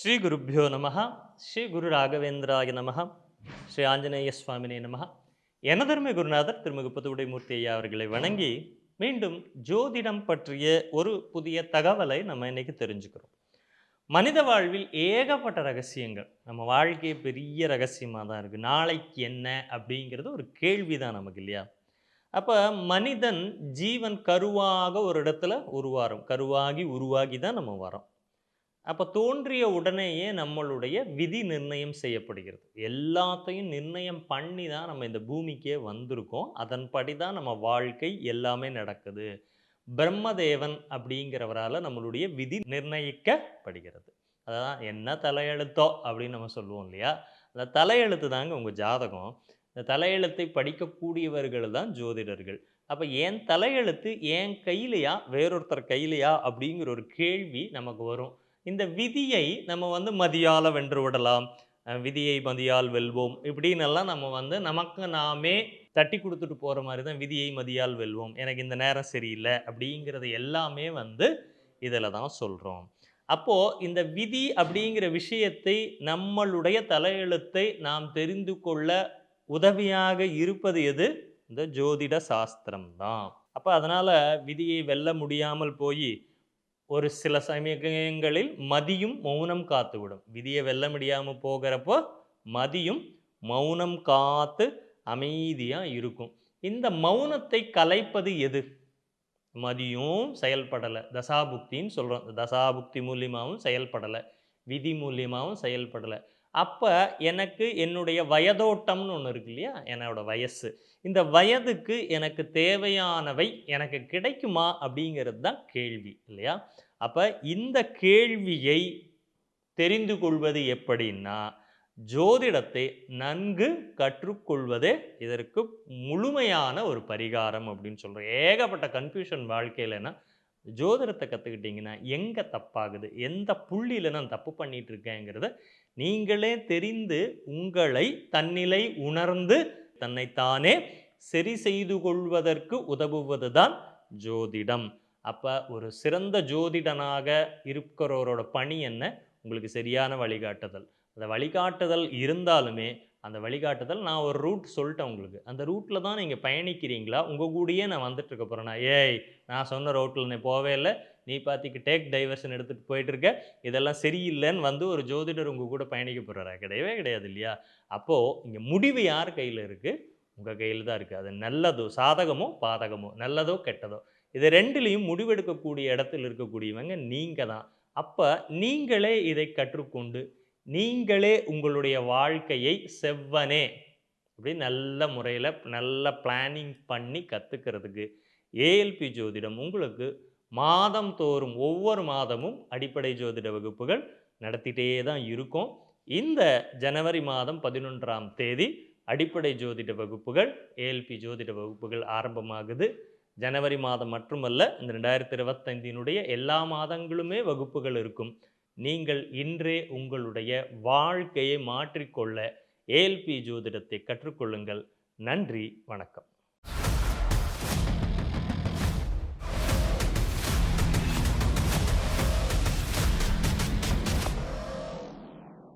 ஸ்ரீ குருப்பியோ நமஹ. ஸ்ரீ குரு ராகவேந்திராய நமஹ. ஸ்ரீ ஆஞ்சநேய சுவாமினே நமஹ. எனதருமை குருநாதர் திருமிகு புதுவுடைமூர்த்தி ஐயா அவர்களை வணங்கி மீண்டும் ஜோதிடம் பற்றிய ஒரு புதிய தகவலை நம்ம இன்னைக்கு தெரிஞ்சுக்கிறோம். மனித வாழ்வில் ஏகப்பட்ட ரகசியங்கள், நம்ம வாழ்க்கையே பெரிய ரகசியமாக தான் இருக்குது. நாளைக்கு என்ன அப்படிங்கிறது ஒரு கேள்வி தான் நமக்கு, இல்லையா? அப்போ மனிதன் ஜீவன் கருவாக ஒரு இடத்துல உருவாரும், கருவாகி உருவாகி தான் நம்ம வரோம். அப்போ தோன்றிய உடனேயே நம்மளுடைய விதி நிர்ணயம் செய்யப்படுகிறது. எல்லாத்தையும் நிர்ணயம் பண்ணி தான் நம்ம இந்த பூமிக்கே வந்திருக்கோம். அதன்படி தான் நம்ம வாழ்க்கை எல்லாமே நடக்குது. பிரம்மதேவன் அப்படிங்கிறவரால் நம்மளுடைய விதி நிர்ணயிக்கப்படுகிறது. அதான் என்ன தலையெழுத்தோ அப்படின்னு நம்ம சொல்லுவோம், இல்லையா? அந்த தலையெழுத்து தாங்க உங்கள் ஜாதகம். இந்த தலையெழுத்தை படிக்கக்கூடியவர்கள் தான் ஜோதிடர்கள். அப்போ என் தலையெழுத்து என் கையிலையா வேறொருத்தர் கையிலையா அப்படிங்கிற ஒரு கேள்வி நமக்கு வரும். இந்த விதியை நம்ம மதியால வென்று விடலாம். விதியை மதியால் வெல்வோம் இப்படின்னெல்லாம் நம்ம நமக்கு நாமே தட்டி கொடுத்துட்டு போகிற மாதிரி தான் விதியை மதியால் வெல்வோம். எனக்கு இந்த நேரம் சரியில்லை அப்படிங்கிறது எல்லாமே இதில் தான் சொல்கிறோம். அப்போது இந்த விதி அப்படிங்கிற விஷயத்தை நம்மளுடைய தலையெழுத்தை நாம் தெரிந்து கொள்ள உதவியாக இருப்பது எது? இந்த ஜோதிட சாஸ்திரம் தான். அப்போ அதனால் விதியை வெல்ல முடியாமல் போய் ஒரு சில சமயங்களில் மதியும் மௌனம் காத்துவிடும். விதியை வெல்ல முடியாமல் போகிறப்போ மதியும் மௌனம் காத்து அமைதியாக இருக்கும். இந்த மௌனத்தை கலைப்பது எது? மதியும் செயல்படலை, தசாபுக்தின்னு சொல்கிறோம். தசாபுக்தி மூலியமாகவும் செயல்படலை, விதி மூலியமாகவும் செயல்படலை. அப்போ எனக்கு என்னுடைய வயதோட்டம்னு ஒன்று இருக்கு, இல்லையா? என்னோட வயசு, இந்த வயதுக்கு எனக்கு தேவையானவை எனக்கு கிடைக்குமா அப்படிங்கிறது தான் கேள்வி, இல்லையா? அப்போ இந்த கேள்வியை தெரிந்து கொள்வது எப்படின்னா, ஜோதிடத்தை நன்கு கற்றுக்கொள்வதே இதற்கு முழுமையான ஒரு பரிகாரம் அப்படின்னு சொல்கிறோம். ஏகப்பட்ட கன்ஃபியூஷன் வாழ்க்கையிலனா ஜோதிடத்தை கற்றுக்கிட்டிங்கன்னா எங்கே தப்பாகுது, எந்த புள்ளியில் நான் தப்பு பண்ணிகிட்டு இருக்கேங்கிறத நீங்களே தெரிந்து உங்களை தன்னிலை உணர்ந்து தன்னைத்தானே சரி செய்து கொள்வதற்கு உதவுவது தான் ஜோதிடம். அப்போ ஒரு சிறந்த ஜோதிடனாக இருக்கிறவரோட பணி என்ன? உங்களுக்கு சரியான வழிகாட்டுதல். அந்த வழிகாட்டுதல் இருந்தாலுமே அந்த வழிகாட்டுதல் நான் ஒரு ரூட் சொல்லிட்டேன் உங்களுக்கு. அந்த ரூட்டில் தான் நீங்கள் பயணிக்கிறீங்களா? உங்கள் கூடயே நான் வந்துட்டுருக்க போகிறேன்னா, ஏய் நான் சொன்ன ரோட்டில் நீ போவே இல்லை, நீ பார்த்திக்கு டேக் டைவர்ஷன் எடுத்துகிட்டு போயிட்டுருக்க, இதெல்லாம் சரியில்லைன்னு ஒரு ஜோதிடர் உங்கள் கூட பயணிக்க போகிறாரா? கிடையவே கிடையாது, இல்லையா? அப்போது இங்கே முடிவு யார் கையில் இருக்குது? உங்கள் கையில் தான் இருக்குது. அது நல்லதோ சாதகமோ பாதகமோ, நல்லதோ கெட்டதோ, இது ரெண்டுலேயும் முடிவெடுக்கக்கூடிய இடத்தில் இருக்கக்கூடியவங்க நீங்கள் தான். அப்போ நீங்களே இதை கற்றுக்கொண்டு நீங்களே உங்களுடைய வாழ்க்கையை செவ்வனே அப்படி நல்ல முறையில் நல்ல பிளானிங் பண்ணி கற்றுக்கிறதுக்கு ஏஎல்பி ஜோதிடம் உங்களுக்கு மாதம் தோறும் ஒவ்வொரு மாதமும் அடிப்படை ஜோதிட வகுப்புகள் நடத்திட்டே தான் இருக்கும். இந்த ஜனவரி மாதம் 11ஆம் தேதி அடிப்படை ஜோதிட வகுப்புகள், ஏஎல்பி ஜோதிட வகுப்புகள் ஆரம்பமாகுது. ஜனவரி மாதம் மட்டுமல்ல, இந்த 2025 எல்லா மாதங்களுமே வகுப்புகள் இருக்கும். நீங்கள் இன்றே உங்களுடைய வாழ்க்கையை மாற்றிக்கொள்ள ஏஎல்பி ஜோதிடத்தை கற்றுக்கொள்ளுங்கள். நன்றி, வணக்கம்.